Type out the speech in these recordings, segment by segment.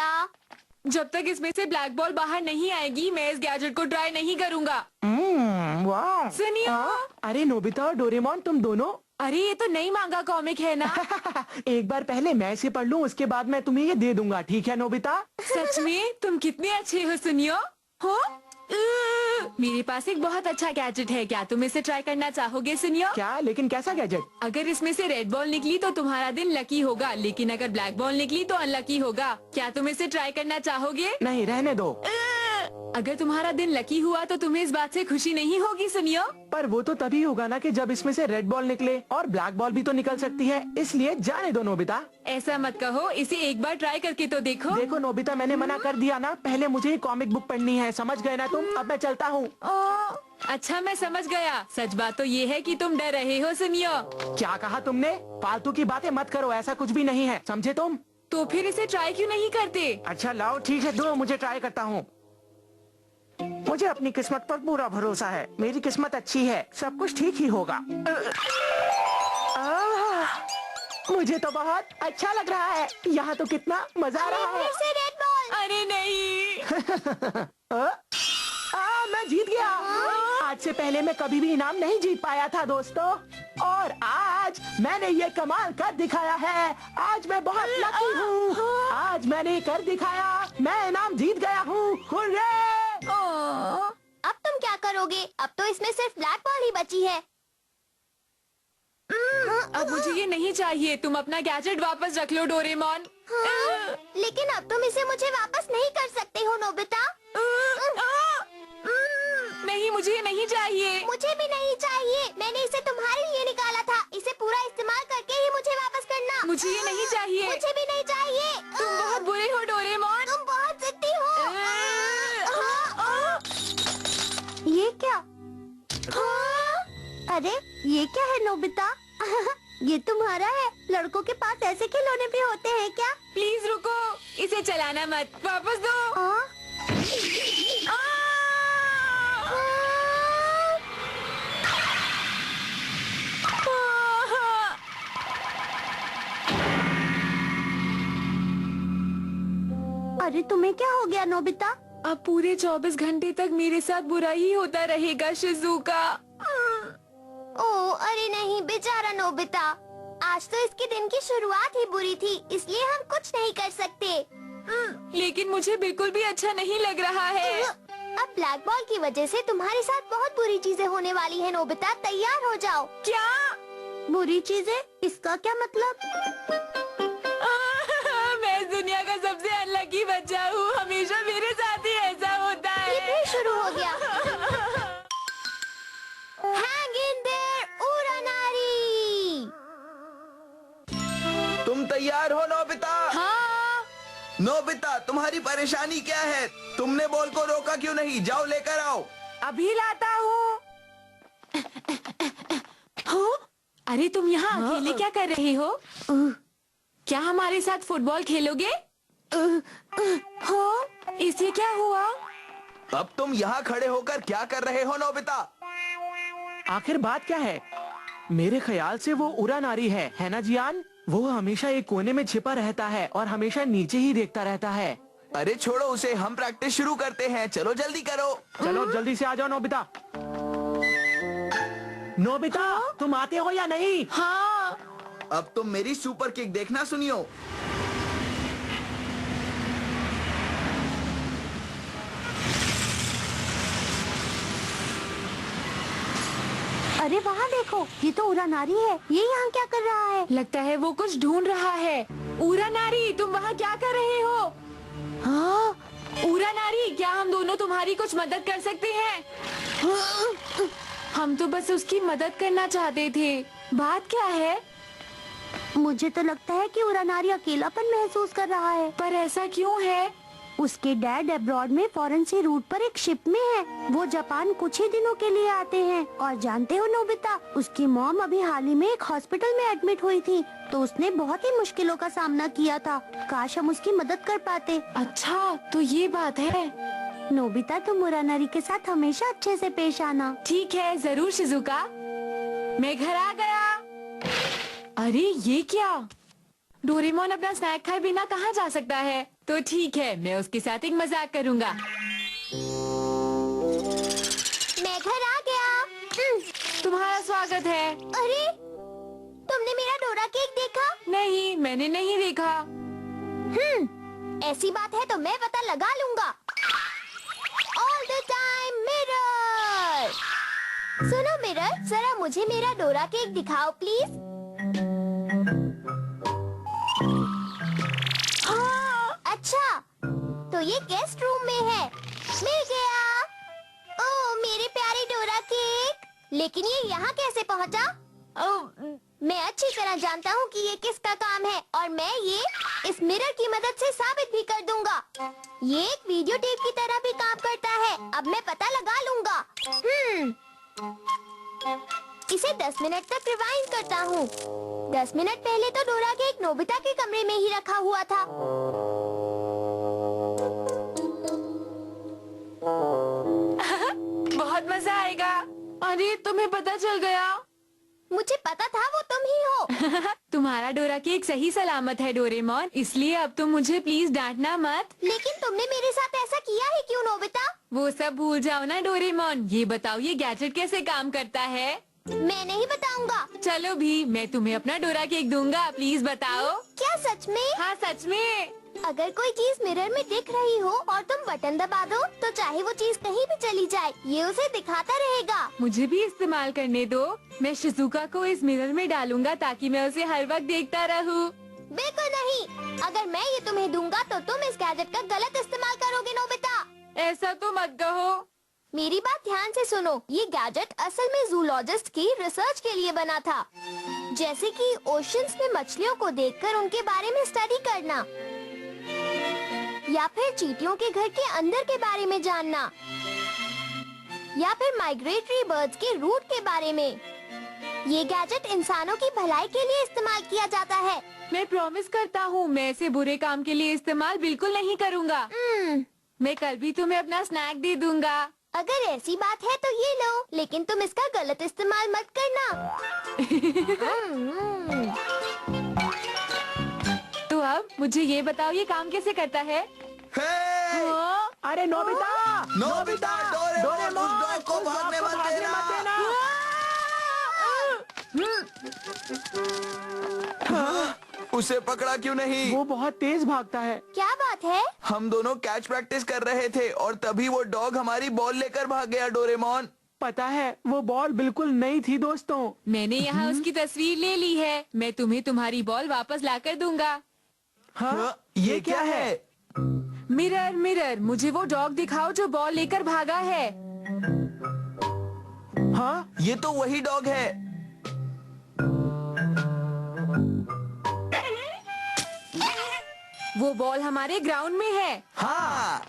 Nobita. जब तक इसमें से ब्लैक बॉल बाहर नहीं आएगी मैं इस गैजेट को ट्राई नहीं करूँगा। वाह। सुनियो। अरे नोबिता और डोरेमोन तुम दोनों। अरे ये तो नई मांगा कॉमिक है ना। एक बार पहले मैं इसे पढ़ लूं, उसके बाद मैं तुम्हें ये दे दूंगा, ठीक है नोबिता? सच में तुम कितने अच्छे हो सुनियो। हो मेरे पास एक बहुत अच्छा गैजेट है, क्या तुम इसे ट्राई करना चाहोगे सुनियो? क्या? लेकिन कैसा गैजेट? अगर इसमें से रेड बॉल निकली तो तुम्हारा दिन लकी होगा, लेकिन अगर ब्लैक बॉल निकली तो अनलकी होगा। क्या तुम इसे ट्राई करना चाहोगे? नहीं, रहने दो। अगर तुम्हारा दिन लकी हुआ तो तुम्हें इस बात से खुशी नहीं होगी सुनियो। पर वो तो तभी होगा ना कि जब इसमें से रेड बॉल निकले, और ब्लैक बॉल भी तो निकल सकती है, इसलिए जाने दो नोबिता। ऐसा मत कहो, इसे एक बार ट्राई करके तो देखो। देखो नोबिता, मैंने मना कर दिया ना, पहले मुझे ही कॉमिक बुक पढ़नी है, समझ गए ना तुम? अब मैं चलता हूँ। अच्छा मैं समझ गया। सच बात तो ये है कि तुम डर रहे हो सुनियो। क्या कहा तुमने? फालतू की बातें मत करो, ऐसा कुछ भी नहीं है, समझे तुम? तो फिर इसे ट्राई क्यों नहीं करते? अच्छा लाओ ठीक है, दो, मुझे ट्राई करता हूँ। मुझे अपनी किस्मत पर पूरा भरोसा है, मेरी किस्मत अच्छी है, सब कुछ ठीक ही होगा। मुझे तो बहुत अच्छा लग रहा है, यहाँ तो कितना मजा आ रहा है। फिर से रेड बॉल। अरे नहीं। मैं जीत गया। आज से पहले मैं कभी भी इनाम नहीं जीत पाया था दोस्तों, और आज मैंने ये कमाल कर दिखाया है। आज मैं बहुत लकी हूँ, आज मैंने कर दिखाया, मैं इनाम जीत गया हूँ। हुर्रे! अब तुम क्या करोगे? अब तो इसमें सिर्फ ब्लैक बॉल ही बची है। अब मुझे ये नहीं चाहिए, तुम अपना गैजेट वापस रख लो डोरेमोन। लेकिन अब तुम इसे मुझे वापस नहीं कर सकते हो नोबिता। नहीं, मुझे ये नहीं चाहिए। मुझे भी नहीं चाहिए, मैंने इसे तुम्हारे लिए निकाला था, इसे पूरा इस्तेमाल करके ही मुझे वापस करना। मुझे ये नहीं चाहिए। मुझे भी नहीं चाहिए। तुम बहुत बुरे हो डोरेमोन। तुम बहुत जिद्दी हो। ये क्या? अरे ये क्या है नोबिता? ये तुम्हारा है? लड़कों के पास ऐसे खिलौने भी होते हैं क्या? प्लीज रुको, इसे चलाना मत, वापस दो। अरे तुम्हें क्या हो गया नोबिता? अब पूरे 24 घंटे तक मेरे साथ बुरा ही होता रहेगा शिजुका। ओ अरे नहीं, बेचारा नोबिता। आज तो इसके दिन की शुरुआत ही बुरी थी, इसलिए हम कुछ नहीं कर सकते। लेकिन मुझे बिल्कुल भी अच्छा नहीं लग रहा है। अब ब्लैक बॉल की वजह से तुम्हारे साथ बहुत बुरी चीजें होने वाली है नोबिता, तैयार हो जाओ। क्या बुरी चीजें? इसका क्या मतलब? मैं दुनिया का सबसे अनलकी बच्चा हूँ, हमेशा मेरे साथ ही ऐसा होता है। ये फिर शुरू हो गया। Hang in there, उरानारी। तुम तैयार हो नोबिता? हाँ। नोबिता, तुम्हारी परेशानी क्या है? तुमने बॉल को रोका क्यों नहीं? जाओ लेकर आओ। अभी लाता हूँ। अरे तुम यहाँ अकेले क्या कर रहे हो? क्या हमारे साथ फुटबॉल खेलोगे? हो, इसे क्या हुआ? अब तुम यहाँ खड़े होकर क्या कर रहे हो नोबिता? आखिर बात क्या है? मेरे ख्याल से वो उरानारी है ना जियान? वो हमेशा एक कोने में छिपा रहता है और हमेशा नीचे ही देखता रहता है। अरे छोड़ो उसे, हम प्रैक्टिस शुरू करते हैं, चलो जल्दी करो। चलो जल्दी से आ जाओ नोबिता। नोबिता, तुम आते हो या नहीं? हाँ। अब तुम मेरी सुपर किक देखना सुनियो। अरे वहाँ देखो, ये तो उरानारी है। ये यहाँ क्या कर रहा है? लगता है वो कुछ ढूंढ रहा है। उरानारी, तुम वहाँ क्या कर रहे हो? हाँ? उरानारी, क्या हम दोनों तुम्हारी कुछ मदद कर सकते हैं? हम तो बस उसकी मदद करना चाहते थे। बात क्या है? मुझे तो लगता है कि उरानारी अकेलापन महसूस कर रहा है। पर ऐसा क्यों है? उसके डैड अब्रॉड में फॉरेन से रूट पर एक शिप में है। वो जापान कुछ ही दिनों के लिए आते हैं। और जानते हो नोबिता, उसकी मॉम अभी हाल ही में एक हॉस्पिटल में एडमिट हुई थी, तो उसने बहुत ही मुश्किलों का सामना किया था। काश हम उसकी मदद कर पाते। अच्छा, तो ये बात है। नोबिता, तुम उरानारी के साथ हमेशा अच्छे से पेश आना। ठीक है, जरूर शिजुका। मैं घर आ गया। अरे ये क्या? डोरेमोन अपना स्नैक खाए बिना कहाँ जा सकता है? तो ठीक है, मैं उसके साथ एक मजाक करूँगा। मैं घर आ गया। तुम्हारा स्वागत है। अरे, तुमने मेरा डोरा केक देखा? नहीं, मैंने नहीं देखा। ऐसी बात है तो मैं पता लगा लूंगा। All the time mirror. सुनो मिरर, जरा मुझे मेरा डोरा केक दिखाओ प्लीज। हाँ, अच्छा, तो ये गेस्ट रूम में है। मिल गया। ओह, मेरे प्यारे डोरा केक। लेकिन ये यहाँ कैसे पहुँचा? ओह, मैं अच्छी तरह जानता हूँ कि ये किसका काम है और मैं ये इस मिरर की मदद से साबित भी कर दूंगा। ये एक वीडियो टेप की तरह भी काम करता है। अब मैं पता लगा लूंगा। इसे 10 मिनट तक रिवाइंड करता हूँ। 10 मिनट पहले तो डोरा के एक नोबिता के कमरे में ही रखा हुआ था। बहुत मजा आएगा। अरे, तुम्हें पता चल गया? मुझे पता था वो तुम ही हो। तुम्हारा डोरा केक सही सलामत है डोरेमोन, इसलिए अब तुम मुझे प्लीज डांटना मत। लेकिन तुमने मेरे साथ ऐसा किया है क्यों नोबिता? वो सब भूल जाओ ना डोरेमोन। ये बताओ, ये गैजेट कैसे काम करता है? मैं नहीं बताऊंगा। चलो भी, मैं तुम्हें अपना डोरा केक दूंगा, प्लीज बताओ। क्या सच में? हाँ, सच में। अगर कोई चीज मिरर में दिख रही हो और तुम बटन दबा दो, तो चाहे वो चीज कहीं भी चली जाए, ये उसे दिखाता रहेगा। मुझे भी इस्तेमाल करने दो। मैं शिजुका को इस मिरर में डालूंगा ताकि मैं उसे हर वक्त देखता रहूं। बिल्कुल नहीं। अगर मैं ये तुम्हें दूंगा तो तुम इस गैजेट का गलत इस्तेमाल करोगे नोबिता। ऐसा तो मत कहो। मेरी बात ध्यान से सुनो। ये गैजेट असल में जूलॉजिस्ट की रिसर्च के लिए बना था, जैसे कि ओशंस में मछलियों को देखकर उनके बारे में स्टडी करना, या फिर चींटियों के घर के अंदर के बारे में जानना, या फिर माइग्रेटरी बर्ड्स के रूट के बारे में। ये गैजेट इंसानों की भलाई के लिए इस्तेमाल किया जाता है। मैं प्रॉमिस करता हूँ, मैं इसे बुरे काम के लिए इस्तेमाल बिल्कुल नहीं करूँगा। मैं कल भी तुम्हें अपना स्नैक दे दूंगा। अगर ऐसी बात है तो ये लो, लेकिन तुम इसका गलत इस्तेमाल मत करना। तो अब मुझे ये बताओ, ये काम कैसे करता है? हे! हाँ? अरे नोबिता! नोबिता, डोरेमोन, उस डॉग को भागने मत देना। उसे पकड़ा क्यों नहीं? वो बहुत तेज भागता है। क्या बात है? हम दोनों कैच प्रैक्टिस कर रहे थे और तभी वो डॉग हमारी बॉल लेकर भाग गया डोरेमोन। पता है, वो बॉल बिल्कुल नई थी दोस्तों। मैंने यहाँ उसकी तस्वीर ले ली है। मैं तुम्हें तुम्हारी बॉल वापस लाकर दूंगा। हाँ, ये क्या है? मिरर मिरर, मुझे वो डॉग दिखाओ जो बॉल लेकर भागा है। हाँ, ये तो वही डॉग है। वो बॉल हमारे ग्राउंड में है। हाँ,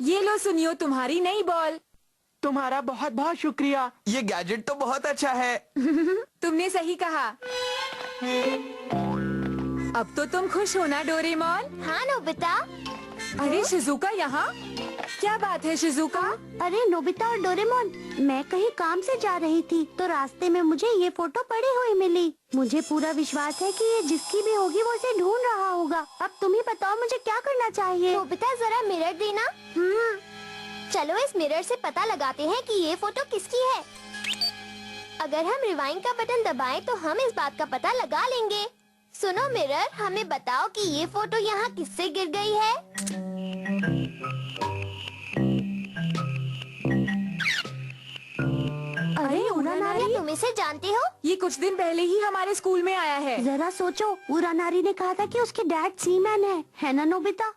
ये लो सुनियो, तुम्हारी नई बॉल। तुम्हारा बहुत बहुत शुक्रिया। ये गैजेट तो बहुत अच्छा है। तुमने सही कहा। अब तो तुम खुश हो ना डोरेमोन? हाँ नोबिता। अरे शिजुका यहाँ? क्या बात है शिजुका? अरे नोबिता और डोरेमोन, मैं कहीं काम से जा रही थी तो रास्ते में मुझे ये फोटो पड़ी हुई मिली। मुझे पूरा विश्वास है कि ये जिसकी भी होगी वो इसे ढूंढ रहा होगा। अब तुम ही बताओ मुझे क्या करना चाहिए। नोबिता जरा मिरर देना। चलो इस मिरर से पता लगाते हैं कि ये फोटो किसकी है। अगर हम रिवाइंड का बटन दबाएं तो हम इस बात का पता लगा लेंगे। सुनो मिरर, हमें बताओ कि ये फोटो यहाँ किससे गिर गई है। अरे उरानारी, तुम इसे जानते हो? ये कुछ दिन पहले ही हमारे स्कूल में आया है। जरा सोचो, उरानारी ने कहा था कि उसके डैड सीमैन है ना नोबिता?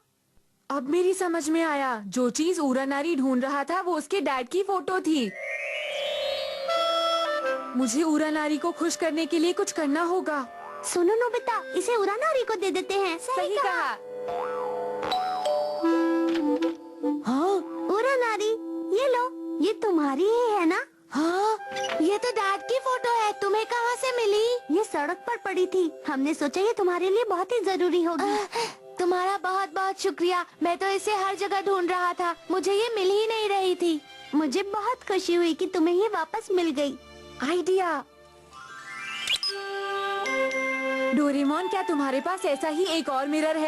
अब मेरी समझ में आया, जो चीज उरानारी ढूंढ रहा था वो उसके डैड की फोटो थी। मुझे उरानारी को खुश करने के लिए कुछ करना होगा। सुनो नोबिता, इसे उरानारी को दे देते हैं। सही कहा। हाँ उरानारी, ये लो, ये तुम्हारी ही है ना? हाँ, ये तो डैड की फोटो है। तुम्हें कहाँ से मिली? ये सड़क पर पड़ी थी, हमने सोचा ये तुम्हारे लिए बहुत ही जरूरी होगी। तुम्हारा बहुत बहुत शुक्रिया। मैं तो इसे हर जगह ढूंढ रहा था, मुझे ये मिल ही नहीं रही थी। मुझे बहुत खुशी हुई कि तुम्हें ये वापस मिल गई। आइडिया। डोरेमोन, क्या तुम्हारे पास ऐसा ही एक और मिरर है?